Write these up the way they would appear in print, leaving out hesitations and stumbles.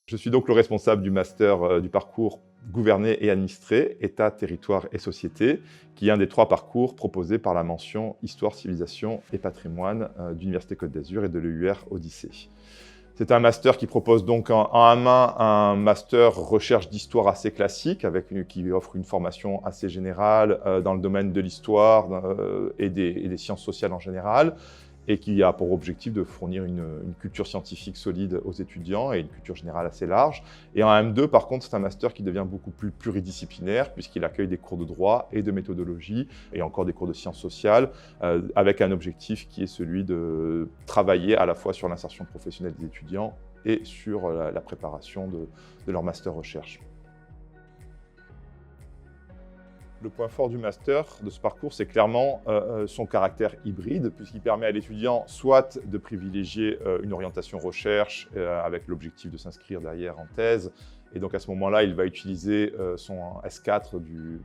Je suis donc le responsable du master du parcours gouverner et administrer, État, territoire et société, qui est un des 3 parcours proposés par la mention Histoire, civilisation et patrimoine d'Université Côte d'Azur et de l'EUR Odyssée. C'est un master qui propose donc en main un master recherche d'histoire assez classique, qui offre une formation assez générale dans le domaine de l'histoire et des sciences sociales en général, et qui a pour objectif de fournir une culture scientifique solide aux étudiants et une culture générale assez large. Et en M2, par contre, c'est un master qui devient beaucoup plus pluridisciplinaire, puisqu'il accueille des cours de droit et de méthodologie, et encore des cours de sciences sociales, avec un objectif qui est celui de travailler à la fois sur l'insertion professionnelle des étudiants et sur la préparation de leur master recherche. Le point fort du master, de ce parcours, c'est clairement son caractère hybride, puisqu'il permet à l'étudiant soit de privilégier une orientation recherche avec l'objectif de s'inscrire derrière en thèse, et donc à ce moment-là, il va utiliser son S4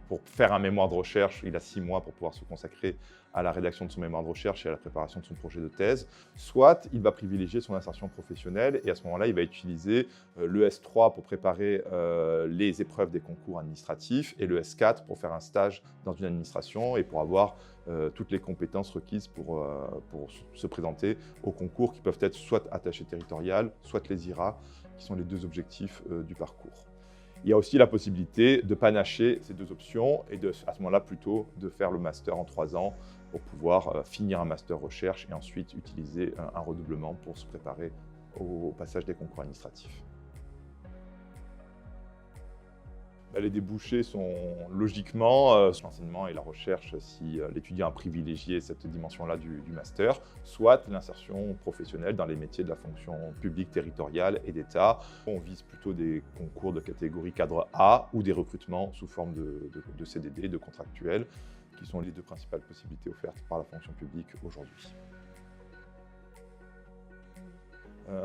pour faire un mémoire de recherche. Il a 6 mois pour pouvoir se consacrer à la rédaction de son mémoire de recherche et à la préparation de son projet de thèse. Soit il va privilégier son insertion professionnelle et à ce moment-là, il va utiliser le S3 pour préparer les épreuves des concours administratifs et le S4 pour faire un stage dans une administration et pour avoir toutes les compétences requises pour se présenter aux concours qui peuvent être soit attaché territorial, soit les IRA, qui sont les 2 objectifs du parcours. Il y a aussi la possibilité de panacher ces 2 options et à ce moment-là plutôt de faire le master en 3 ans pour pouvoir finir un master recherche et ensuite utiliser un redoublement pour se préparer au passage des concours administratifs. Les débouchés sont logiquement l'enseignement et la recherche si l'étudiant a privilégié cette dimension-là du master, soit l'insertion professionnelle dans les métiers de la fonction publique territoriale et d'État. On vise plutôt des concours de catégorie cadre A ou des recrutements sous forme de CDD, de contractuels, qui sont les 2 principales possibilités offertes par la fonction publique aujourd'hui.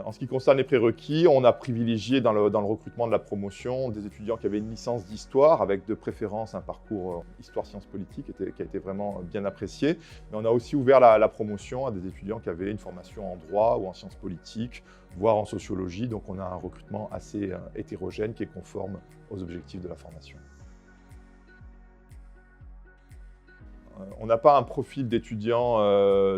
En ce qui concerne les prérequis, on a privilégié dans le recrutement de la promotion des étudiants qui avaient une licence d'histoire, avec de préférence un parcours histoire-sciences politiques qui a été vraiment bien apprécié. Mais on a aussi ouvert la promotion à des étudiants qui avaient une formation en droit ou en sciences politiques, voire en sociologie. Donc on a un recrutement assez hétérogène qui est conforme aux objectifs de la formation. On n'a pas un profil d'étudiants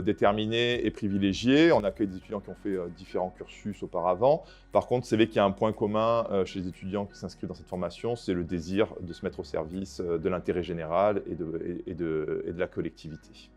déterminé et privilégié. On accueille des étudiants qui ont fait différents cursus auparavant. Par contre, c'est vrai qu'il y a un point commun chez les étudiants qui s'inscrivent dans cette formation, c'est le désir de se mettre au service de l'intérêt général et de la collectivité.